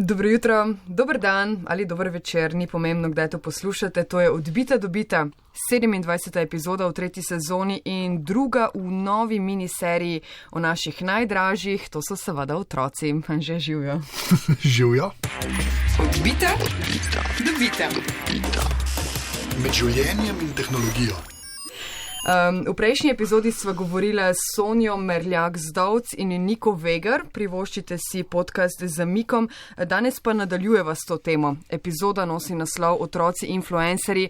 Dobro jutro, dober dan ali dober večer, ni pomembno, kdaj to poslušate. To je Odbita dobita, 27. epizoda v 3. sezoni in druga v novi miniseriji o naših najdražjih, to so seveda otroci. Že živijo. Živijo. Odbita dobita. Med življenjem in tehnologijo. V prejšnji epizodi sva govorila s Sonjo Merljak-Zdovc in Niko Vegar. Privoščite si podcast z Mikom. Danes pa nadaljujeva s to temo. Epizoda nosi naslov Otroci influencerji.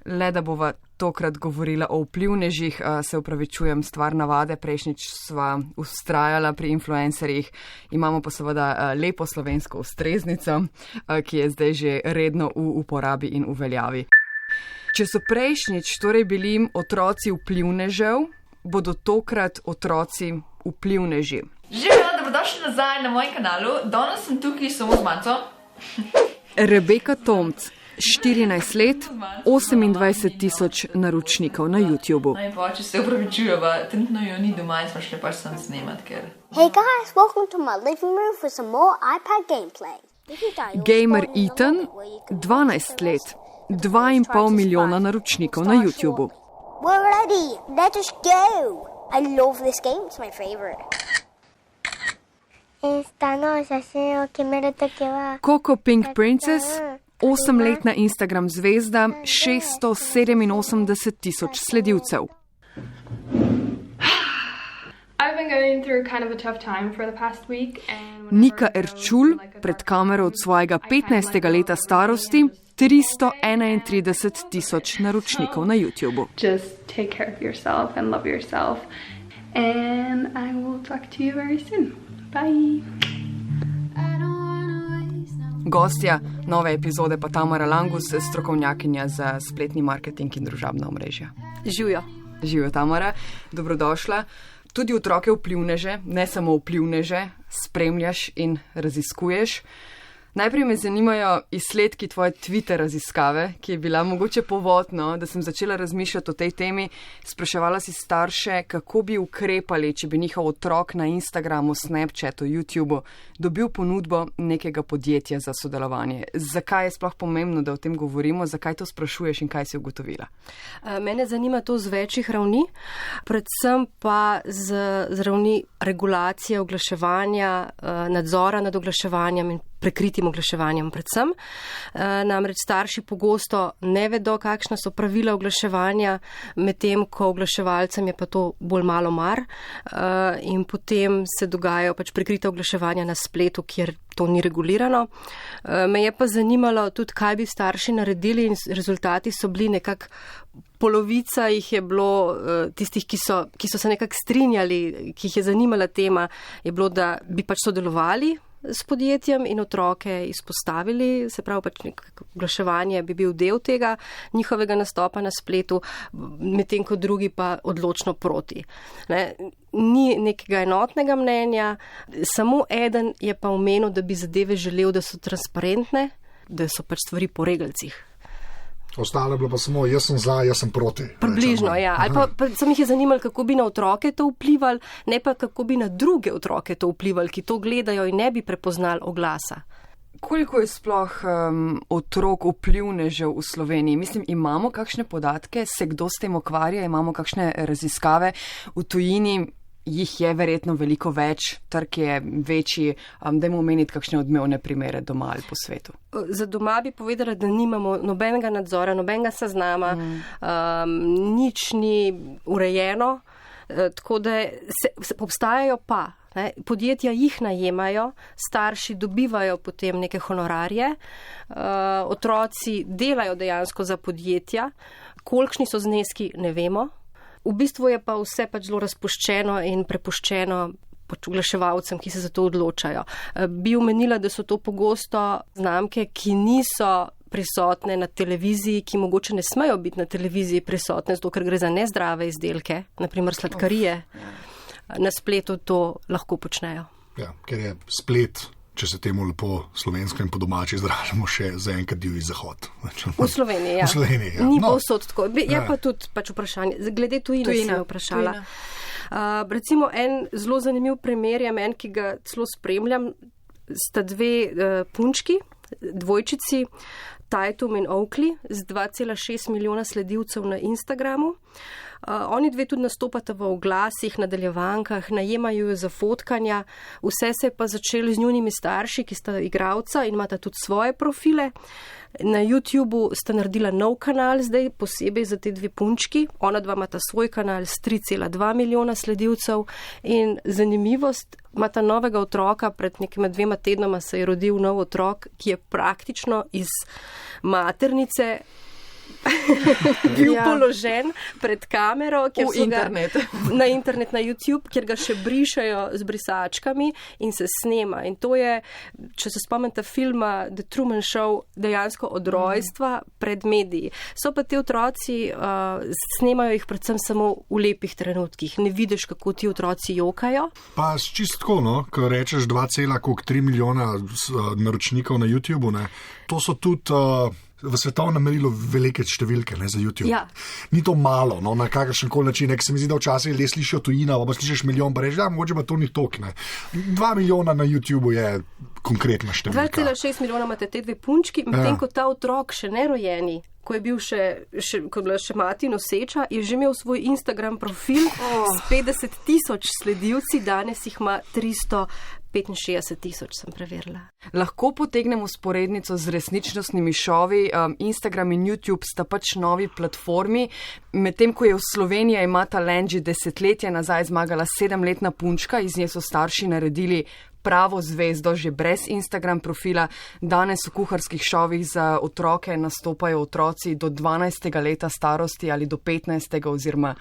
Le da bova tokrat govorila o vplivnežih, se upravičujem, stvar navade. Prejšnjič sva ustrajala pri influencerjih. Imamo pa seveda lepo slovensko ustreznico, ki je zdaj že redno v uporabi in uveljavi. Če so prejšnjič torej bili otroci vplivnežev, bodo tokrat otroci vplivneži. Živjo, dobrodošli nazaj na mojem kanalu. Danes sem tukaj samo z Manco. Rebeka Tomc, 14 let, 28,000 naročnikov na YouTubu. No in pa, če se upravičujeva, trenutno jo ni doma in smo šli pač sem snemat, ker... Hey guys, welcome to my living room for some more iPad gameplay. Gamer Ethan, 12 let. 2,5 milijona naročnikov na YouTubu. We're ready. Let us go. I love this game. It's my favorite. Coco Pink Princess, 8-letna Instagram zvezda, 687,000 sledilcev. Nika Erčul, pred kamero od svojega 15. leta starosti, 331,000 naročnikov na YouTubu. Just take care of yourself and love yourself. And I will talk to you very soon. Bye. Gostja nove epizode pa Tamara Langus, strokovnjakinja za spletni marketing in družabna omrežja. Živijo. Živijo, Tamara. Dobrodošla. Tudi otroke vplivneže, ne samo vplivneže, spremljaš in raziskuješ. Najprej me zanimajo izsledki tvoje Twitter raziskave, ki je bila mogoče povodno, da sem začela razmišljati o tej temi. Spraševala si starše, kako bi ukrepali, če bi njihov otrok na Instagramu, Snapchatu, YouTubu dobil ponudbo nekega podjetja za sodelovanje. Zakaj je sploh pomembno, da o tem govorimo, zakaj to sprašuješ in kaj si ugotovila? Mene zanima to z večjih ravni, predvsem pa z ravni regulacije, oglaševanja, nadzora nad oglaševanjem in prekritim oglaševanjem predvsem. Namreč starši pogosto ne vedo, kakšna so pravila oglaševanja, medtem ko oglaševalcem je pa to bolj malo mar in potem se dogajajo pač prekrita oglaševanja na spletu, kjer to ni regulirano. Me je pa zanimalo tudi, kaj bi starši naredili in rezultati so bili nekako polovica jih je bilo tistih, ki so se nekako strinjali, ki jih je zanimala tema, je bilo, da bi pač sodelovali s podjetjem in otroke izpostavili, se pravi pač nekako oglaševanje bi bil del tega njihovega nastopa na spletu, medtem ko drugi pa odločno proti. Ni nekega enotnega mnenja, samo eden je pa omenil, da bi zadeve želel, da so transparentne, da so pač stvari po regalcih. Ostalo je bilo pa samo, jaz sem za, jaz sem proti. Približno, ja. Ali pa sem jih je zanimalo, kako bi na otroke to vplivali, ne pa kako bi na druge otroke to vplivali, ki to gledajo in ne bi prepoznali oglasa. Koliko je sploh otrok vplivnežev v Sloveniji? Mislim, imamo kakšne podatke, se kdo s tem ukvarja, imamo kakšne raziskave v tujini? Jih je verjetno veliko več, trg je večji, dajmo omeniti kakšne odmevne primere doma ali po svetu. Za doma bi povedala, da nimamo nobenega nadzora, nobenega seznama, nič ni urejeno, tako da obstajajo pa. Podjetja jih najemajo, starši dobivajo potem neke honorarje, otroci delajo dejansko za podjetja, kolikšni so zneski, ne vemo. V bistvu je pa vse pač zelo razpuščeno in prepuščeno pač oglaševalcem, ki se za to odločajo. Bi omenila, da so to pogosto znamke, ki niso prisotne na televiziji, ki mogoče ne smejo biti na televiziji prisotne, zato ker gre za nezdrave izdelke, naprimer sladkarije. Na spletu to lahko počnejo. Ja, ker je splet, če se temu lepo slovensko in po domači izražamo, še za enkrat divji zahod. V Sloveniji, ja. V Sloveniji, ja. Ni povsod tako. Je pa tudi pač vprašanje. Glede tujine sem vprašala. Recimo en zelo zanimiv primer je meni, ki ga celo spremljam. sta dve punčki, dvojčici, Tatum in Oakley, z 2,6 milijona sledilcev na Instagramu. Oni dve tudi nastopata v oglasih, nadaljevankah, najemajo jo za fotkanja. Vse se je pa začelo z njunimi starši, ki sta igralca in imata tudi svoje profile. Na YouTubu sta naredila nov kanal zdaj, posebej za te dve punčki. Ona dva imata svoj kanal s 3,2 milijona sledilcev in zanimivost, imata novega otroka, pred nekima 2 tednoma se je rodil nov otrok, ki je praktično iz maternice bil položen pred kamero, na internet, na YouTube, kjer ga še brišajo z brisačkami in se snema. In to je, če se spomnite filma The Truman Show, dejansko od rojstva pred mediji. So pa te otroci, snemajo jih predvsem samo v lepih trenutkih. Ne vidiš, kako ti otroci jokajo. Pa čistko, no, ko rečeš 2,3 milijona naročnikov na YouTubu, ne, to so tudi v svetovnem merilu velike številke, ne, za YouTube. Ja. Ni to malo, no, na kakršen koli način, ker se mi zdi, da včasih le slišijo tujina, pa slišiš milijon, pa reči, da mogoče pa to ni tok, ne. 2 milijona na YouTubu je konkretna številka. 2,6 milijona imate te dve punčki, medtem ko ta otrok še nerojeni, ko je bil ko je bila še mati noseča, je že imel svoj Instagram profil s 50 tisoč sledilci, danes jih ima 365 tisoč, sem preverila. Lahko potegnemo sporednico z resničnostnimi šovi. Instagram in YouTube sta pač novi platformi. Medtem, ko je v Sloveniji ima talent že desetletje nazaj zmagala 7-letna punčka, iz nje so starši naredili pravo zvezdo, že brez Instagram profila. Danes v kuharskih šovih za otroke nastopajo otroci do 12. leta starosti ali do 15. oziroma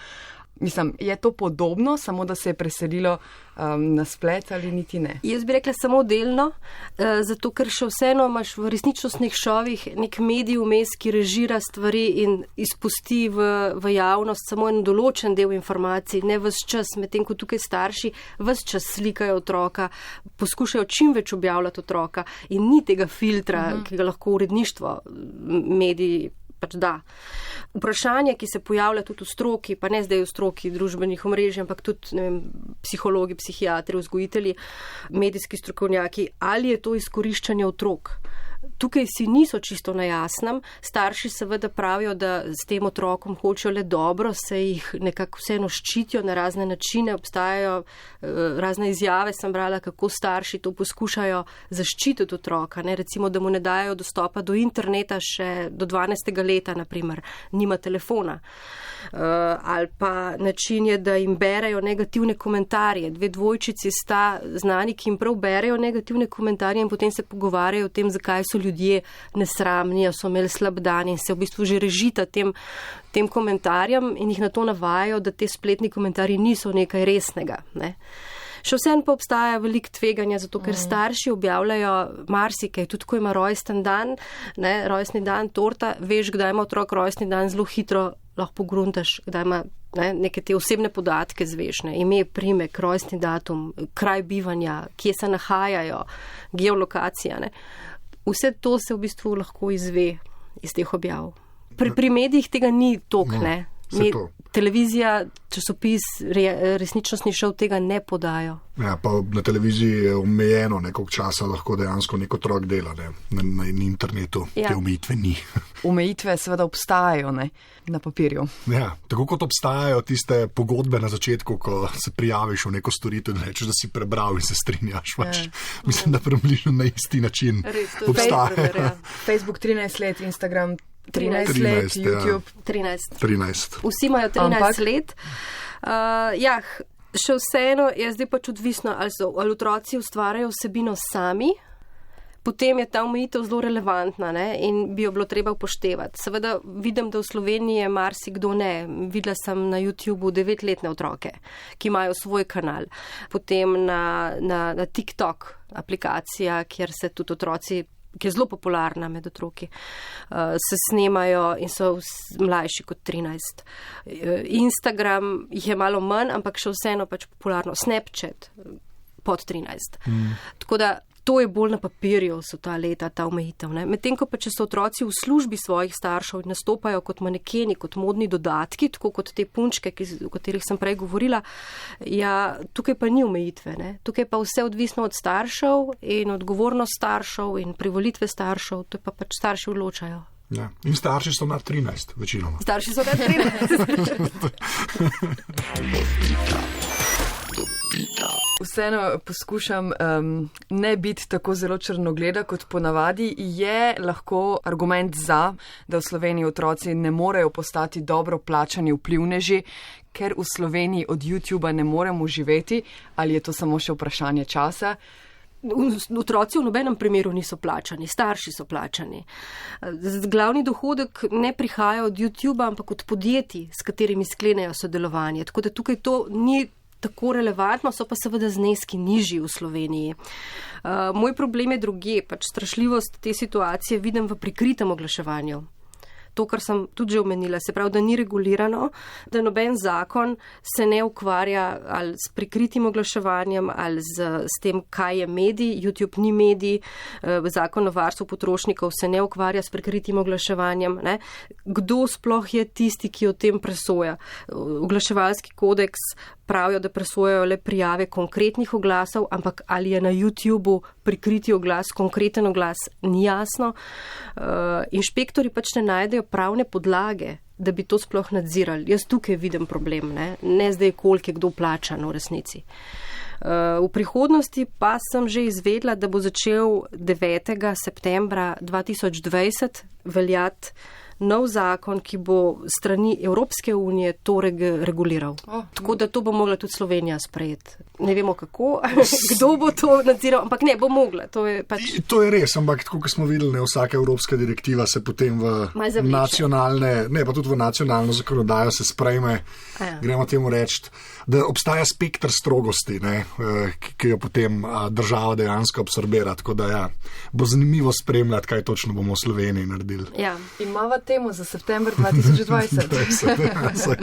mislim, je to podobno, samo da se je preselilo na splet ali niti ne? Jaz bi rekla samo delno, zato ker še vseeno imaš v resničnostnih šovih nek medij vmes, ki režira stvari in izpusti v javnost samo en določen del informacij, ne ves čas, medtem ko tukaj starši ves čas slikajo otroka, poskušajo čim več objavljati otroka in ni tega filtra, ki ga lahko uredništvo mediji pač da. Vprašanje, ki se pojavlja tudi v stroki, pa ne zdaj v stroki družbenih omrežij, ampak tudi, ne vem, psihologi, psihiatri, vzgojitelji, medijski strokovnjaki, ali je to izkoriščanje otrok. Tukaj si niso čisto na jasnem. Starši seveda pravijo, da s tem otrokom hočejo le dobro, se jih nekako vseeno ščitijo na razne načine, obstajajo razne izjave, sem brala, kako starši to poskušajo zaščititi otroka, ne? Recimo, da mu ne dajo dostopa do interneta še do 12. leta, naprimer, nima telefona. Ali pa način je, da jim berejo negativne komentarje. Dve dvojčici sta znani, ki jim prav berejo negativne komentarje in potem se pogovarjajo o tem, zakaj so ljudje nesramni, so imeli slab dan in se v bistvu že režita tem komentarjem in jih na to navajajo, da te spletni komentarji niso nekaj resnega, ne. Še vsem pa obstaja veliko tveganja, zato ker starši objavljajo marsikaj, tudi ko ima rojsten dan, ne, rojstni dan, torta, veš, kdaj ima otrok rojstni dan, zelo hitro lahko pogruntaš, kdaj ima neke te osebne podatke zveš, ne, ime, primek, rojstni datum, kraj bivanja, kje se nahajajo, geolokacija, ne. Vse to se v bistvu lahko izve iz teh objav. Pri medijih tega ni toliko, ne. Televizija, časopis, resničnostni šov tega ne podajo. Ja, pa na televiziji je omejeno, koliko časa lahko dejansko nek otrok dela, ne? Na internetu te omejitve ni. Omejitve seveda obstajajo, ne? Na papirju. Ja, tako kot obstajajo tiste pogodbe na začetku, ko se prijaviš v neko storitev in rečeš, da si prebral in se strinjaš. Mislim, da približno na isti način obstajajo. Facebook 13 let, Instagram 13 let, YouTube 13. Vsi imajo 13 let. Še vseeno je zdaj pač odvisno, ali otroci ustvarjajo vsebino sami, potem je ta omejitev zelo relevantna, ne, in bi jo bilo treba upoštevati. Seveda vidim, da v Sloveniji je marsikdo ne. Videla sem na YouTubu 9-letne otroke, ki imajo svoj kanal. Potem na TikTok aplikacija, kjer se tudi otroci, ki je zelo popularna med otroki, se snemajo in so mlajši kot 13. Instagram jih je malo manj, ampak še vseeno pač popularno. Snapchat pod 13. Tako da To je bolj na papirju, so ta leta, ta omejitev. Medtem ko pa, če so otroci v službi svojih staršev in nastopajo kot manekeni, kot modni dodatki, tako kot te punčke, o katerih sem prej govorila, ja, tukaj pa ni omejitve. Ne? Tukaj pa vse odvisno od staršev in odgovornost staršev in privolitve staršev, to pa pač starši odločajo. Ja. In starši so nad 13, večinoma. Starši so nad 13. Vseeno poskušam ne biti tako zelo črnogleda, kot ponavadi. Je lahko argument za, da v Sloveniji otroci ne morejo postati dobro plačani vplivneži, ker v Sloveniji od YouTubea ne moremo živeti, ali je to samo še vprašanje časa? Otroci v nobenem primeru niso plačani, starši so plačani. Glavni dohodek ne prihaja od YouTubea, ampak od podjetij, s katerimi sklenejo sodelovanje. Tako da tukaj to ni tako relevantno, so pa seveda zneski nižji v Sloveniji. Moj problem je drugje, pač strašljivost te situacije vidim v prikritem oglaševanju. To, kar sem tudi že omenila, se pravi, da ni regulirano, da noben zakon se ne ukvarja ali s prikritim oglaševanjem ali s tem, kaj je medij. YouTube ni medij, zakon o varstvu potrošnikov se ne ukvarja s prikritim oglaševanjem. Ne? Kdo sploh je tisti, ki o tem presoja? Oglaševalski kodeks pravijo, da presojajo le prijave konkretnih oglasov, ampak ali je na YouTubeu prikriti oglas, konkreten oglas, ni jasno. Inšpektori pač ne najdejo pravne podlage, da bi to sploh nadzirali. Jaz tukaj vidim problem, ne zdaj koliko je kdo plačan v resnici. V prihodnosti pa sem že izvedla, da bo začel 9. septembra 2020 veljati nov zakon, ki bo strani Evropske unije to reguliral. Tako da to bo mogla tudi Slovenija sprejeti. Ne vemo kako, kdo bo to nadziral, ampak ne, bo mogla. To je res, ampak tako, kot smo videli, vsaka evropska direktiva se potem v nacionalne, ne pa tudi v nacionalno zakonodajo se sprejme, gremo temu reči, da obstaja spektr strogosti, ki jo potem država dejansko absorbira. Tako da bo zanimivo spremljati, kaj točno bomo v Sloveniji naredili. Ja. Imava temu za september 2020.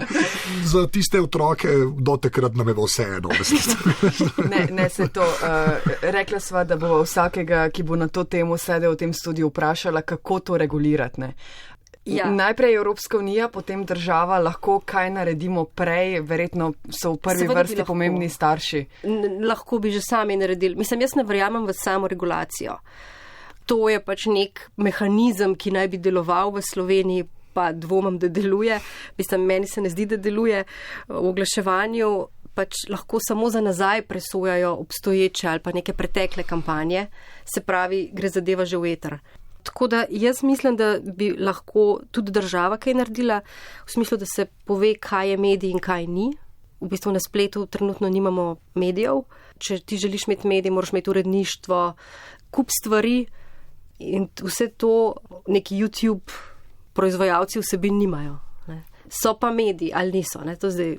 Za tiste otroke do takrat nam je vseeno. Ne, se to. Rekla sva, da bo vsakega, ki bo na to temo sedel v tem studiu, vprašala, kako to regulirati. Ja. Najprej Evropska unija, potem država, lahko kaj naredimo prej, verjetno so v prvi vrsti pomembni starši. Lahko bi že sami naredili. Mislim, jaz ne verjamem v samo regulacijo. To je pač nek mehanizem, ki naj bi deloval v Sloveniji, pa dvomim, da deluje. Mislim, meni se ne zdi, da deluje. V oglaševanju pač lahko samo za nazaj presojajo obstoječe ali pa neke pretekle kampanje, se pravi, gre zadeva že v eter. Tako da jaz mislim, da bi lahko tudi država kaj naredila, v smislu, da se pove, kaj je medij in kaj ni. V bistvu na spletu trenutno nimamo medijev. Če ti želiš imeti medij, moraš imeti uredništvo, kup stvari. In vse to neki YouTube proizvajalci vsebin nimajo. Ne. So pa mediji, ali niso. Ne. To zdaj...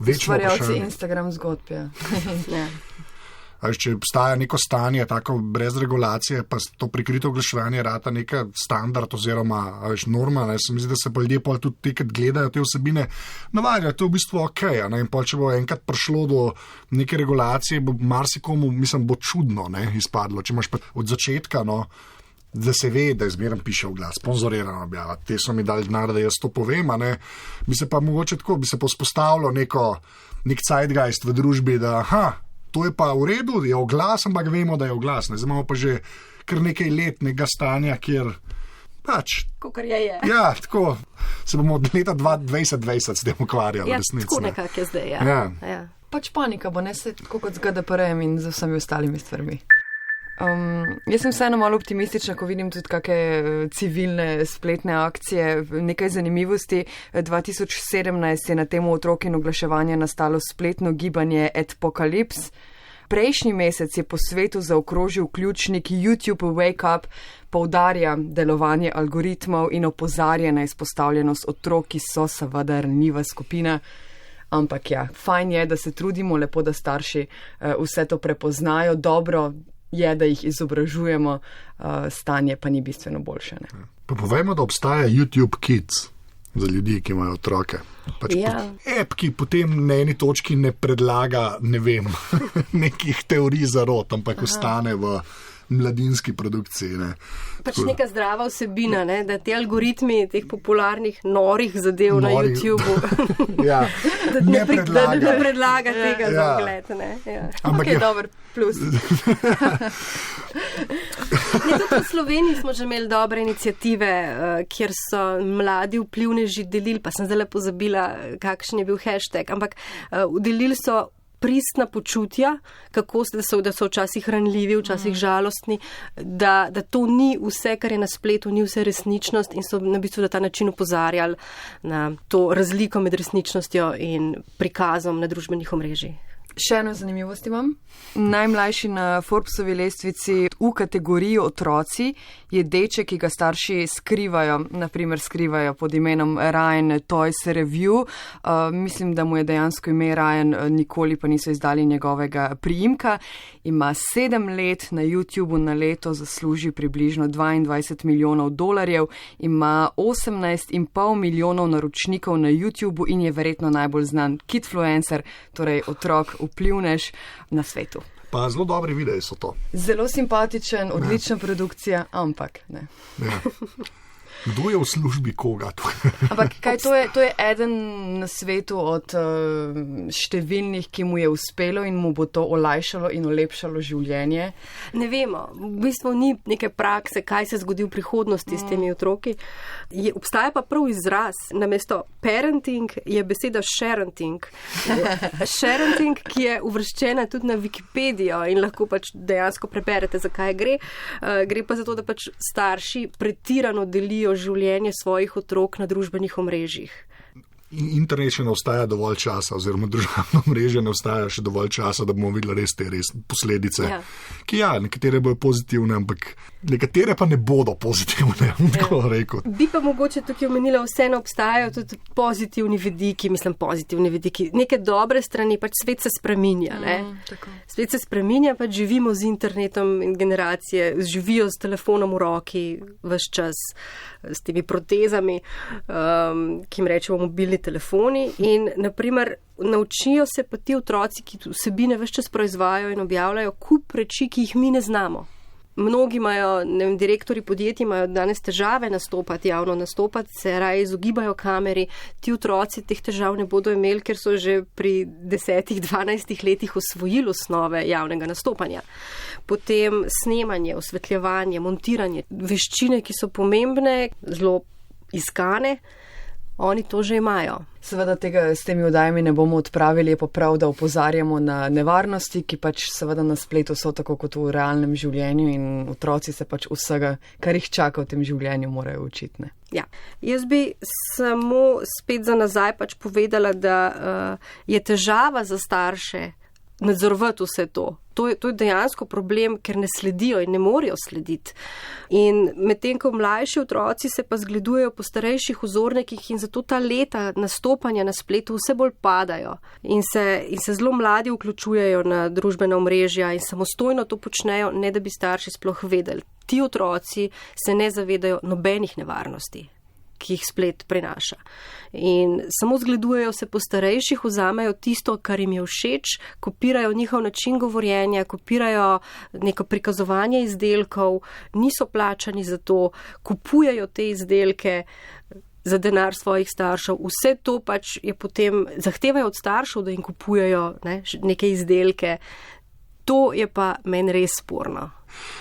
Ustvarjalci Instagram zgodbe. Ja. Če obstaja neko stanje, tako brez regulacije, pa to prikrito oglaševanje rata neka standard oziroma norma, se mi zdi, da se pa ljudje pol tudi tekrat gledajo te vsebine, navadjajo, to je v bistvu ok. In pol, če bo enkrat prišlo do neke regulacije, bo marsikomu, mislim, bo čudno izpadlo. Če imaš pa od začetka, da se ve, da izmerno piše oglas, sponzorirano objava, te so mi dali denar, da jaz to povem, bi se pa mogoče tako, bi se pospostavilo nek zeitgeist v družbi, da to je pa v redu, je oglas, ampak vemo, da je oglas. Zdaj imamo pa že kar nekaj let nekega stanja, kjer pač... Kakor je. Ja, tako se bomo od leta 2020 s tem ukvarjali. Ja, tako nekak je zdaj, ja. Pač panika bo, ne se tako kot z GDPR-jem in z vsemi ostalimi stvarmi. Jaz sem vseeno malo optimistična, ko vidim tudi kakšne civilne spletne akcije. Nekaj zanimivosti. 2017 je na temo otrok in oglaševanja nastalo spletno gibanje Adpokalips. Prejšnji mesec je po svetu zaokrožil ključnik YouTube Wake Up, poudarja delovanje algoritmov in opozarja na izpostavljenost otrok, ki so seveda ranljiva skupina. Ampak fajn je, da se trudimo, lepo, da starši vse to prepoznajo, dobro je, da jih izobražujemo, stanje pa ni bistveno boljše. Pa povejmo, da obstaja YouTube Kids. za ljudi, ki imajo otroke. Ja. App, ki potem na eni točki ne predlaga, ne vem, nekih teorij zarot, ampak ostane v mladinski produkciji. Ne. Neka zdrava vsebina, ne? Da ti algoritmi teh popularnih norih zadev na YouTubeu ja, ne predlaga tega za ogled. Ja. Ampak je dober plus. Tudi v Sloveniji smo že imeli dobre iniciative, kjer so mladi vplivneži delili, pa sem zdaj pozabila, kakšen je bil hashtag, ampak delili so pristna počutja, da so včasih ranljivi, včasih žalostni, da to ni vse, kar je na spletu, ni vse resničnost in so na bistvu na ta način opozarjali na to razliko med resničnostjo in prikazom na družbenih omrežjih. Še eno zanimivost imam. Najmlajši na Forbesovi lestvici v kategoriji otroci je deček, ki ga starši skrivajo, naprimer skrivajo pod imenom Ryan Toys Review. Mislim, da mu je dejansko ime Ryan, nikoli pa niso izdali njegovega priimka. Ima 7 let, na YouTubeu na leto zasluži približno $22 milijonov, ima 18,5 milijonov naročnikov na YouTubeu in je verjetno najbolj znan kidfluencer, torej otrok vplivnež na svetu. Pa zelo dobri videi so to. Zelo simpatičen, odlična produkcija, ampak ne. Ja. Kdo je v službi koga? Ampak kaj, to je eden na svetu od številnih, ki mu je uspelo in mu bo to olajšalo in olepšalo življenje? Ne vemo. V bistvu ni neke prakse, kaj se zgodi v prihodnosti s temi otroki. Obstaja pa prav izraz. Namesto parenting je beseda sharenting. Sharenting, ki je uvrščena tudi na Wikipedijo in lahko pač dejansko preberete, zakaj gre. Gre pa za to, da pač starši pretirano delijo življenje svojih otrok na družbenih omrežjih. Internet še ne ostaja dovolj časa, oziroma družbeno mreže ne ostaja še dovolj časa, da bomo videli res te posledice. Ja. Ki nekatere bojo pozitivne, ampak nekatere pa ne bodo pozitivne, tako rekel. Bi pa mogoče tukaj omenila, vseeno obstajajo tudi pozitivni vidiki, neke dobre strani, pač svet se spreminja. Svet se spreminja, pač živimo z internetom in generacije, živijo s telefonom v roki ves čas, s temi protezami, ki jim rečemo mobilni telefoni in naprimer naučijo se pa ti otroci, ki vsebine ves čas proizvajajo in objavljajo kup reči, ki jih mi ne znamo. Mnogi imajo, direktori podjetij imajo danes težave javno nastopati, se raje izogibajo kameri. Ti otroci teh težav ne bodo imeli, ker so že pri 10-12 letih osvojili osnove javnega nastopanja. Potem snemanje, osvetljevanje, montiranje, veščine, ki so pomembne, zelo iskane, oni to že imajo. Seveda tega s temi oddajami ne bomo odpravili, je pa prav, da opozarjamo na nevarnosti, ki pač seveda na spletu so tako kot v realnem življenju in otroci se pač vsega, kar jih čaka v tem življenju, morajo učiti. Ne? Ja. Jaz bi samo spet za nazaj pač povedala, da je težava za starše nadzorovati vse to. To je dejansko problem, ker ne sledijo in ne morejo slediti. In medtem ko mlajši otroci se pa zgledujejo po starejših vzornikih in zato ta leta nastopanja na spletu vse bolj padajo in se zelo mladi vključujejo na družbena omrežja in samostojno to počnejo, ne da bi starši sploh vedeli. Ti otroci se ne zavedajo nobenih nevarnosti, ki jih splet prinaša. In samo zgledujejo se po starejših, vzamejo tisto, kar jim je všeč, kopirajo njihov način govorjenja, kopirajo neko prikazovanje izdelkov, niso plačani za to, kupujejo te izdelke za denar svojih staršev. Vse to pač je potem, zahtevajo od staršev, da jim kupujejo neke izdelke. To je pa meni res sporno.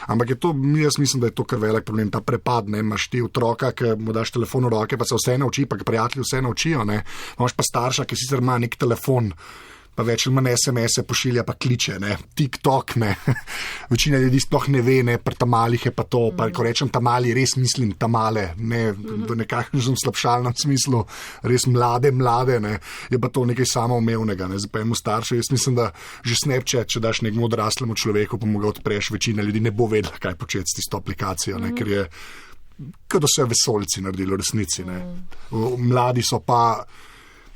Ampak jaz mislim, da je to kar velik problem, ta prepad, imaš ti otroka, ki mu daš telefon v roke, pa se vse nauči, pa prijatelji vse naučijo, imaš pa starša, ki sicer ima nek telefon, pa več ali manj SMS-e pošilja, pa kliče, TikTok, Večina ljudi sploh ne ve, pri tamalih je pa to, pa ko rečem tamali, res mislim tamale, v nekakšnem slabšalnem smislu, res mlade, je pa to nekaj samoumevnega, za pojemu staršev. Jaz mislim, da že Snapchat, če daš nekemu odraslemu človeku, pa mu ga odpreš, večina ljudi ne bo vedela, kaj početi s tisto aplikacijo, ker je, kot da so vesoljci naredili v resnici, Mladi so pa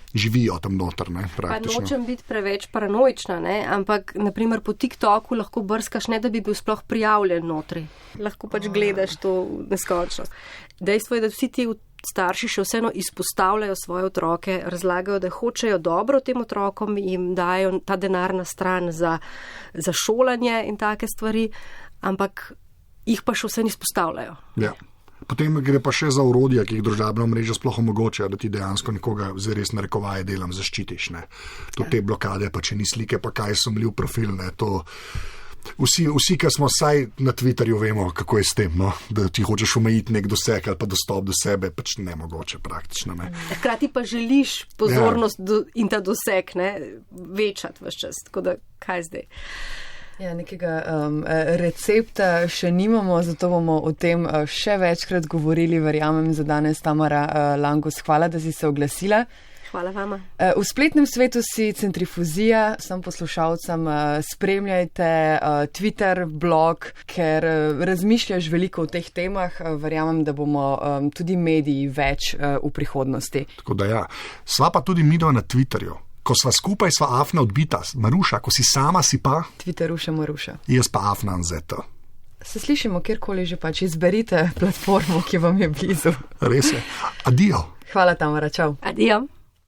živijo tam noter, praktično. Pa nočem biti preveč paranoična, ampak naprimer po TikToku lahko brskaš, ne da bi bil sploh prijavljen notri. Lahko pač gledaš to neskončnost. Dejstvo je, da vsi ti starši še vseeno izpostavljajo svoje otroke, razlagajo, da hočejo dobro tem otrokom, jim dajo ta denar na stran za šolanje in take stvari, ampak jih pa še vseeno izpostavljajo. Ja. Potem gre pa še za orodja, ki jih družabna mreža sploh omogoča, da ti dejansko nekoga zares narekovaje delam zaščitiš. Ne. To te blokade, pa če ni slike, pa kaj so mljiv profil. Ne. To vsi, ki smo vsaj na Twitterju, vemo, kako je s tem, no? Da ti hočeš omejiti nek doseg ali pa dostop do sebe, pač nemogoče praktično. Ne. Hkrati pa želiš pozornost in ta doseg večati vse čas. Tako da kaj zdaj? Ja, nekega recepta še nimamo, zato bomo o tem še večkrat govorili, verjamem za danes. Tamara Langus, hvala, da si se oglasila. Hvala vama. V spletnem svetu si Centrifuzija, vsem poslušalcem spremljajte Twitter, blog, ker razmišljaš veliko o teh temah. Verjamem, da bomo tudi mediji več v prihodnosti. Tako da ja, sva pa tudi midva na Twitterju. Ko sva skupaj, sva Afna odbita. Maruša, ko si sama, si pa? Twitteruša Maruša. Jaz pa Afna Anzeta. Se slišimo kjerkoli že pač, izberite platformo, ki vam je blizu. Res je. Adijo. Hvala, Tamara, čau. Adijo.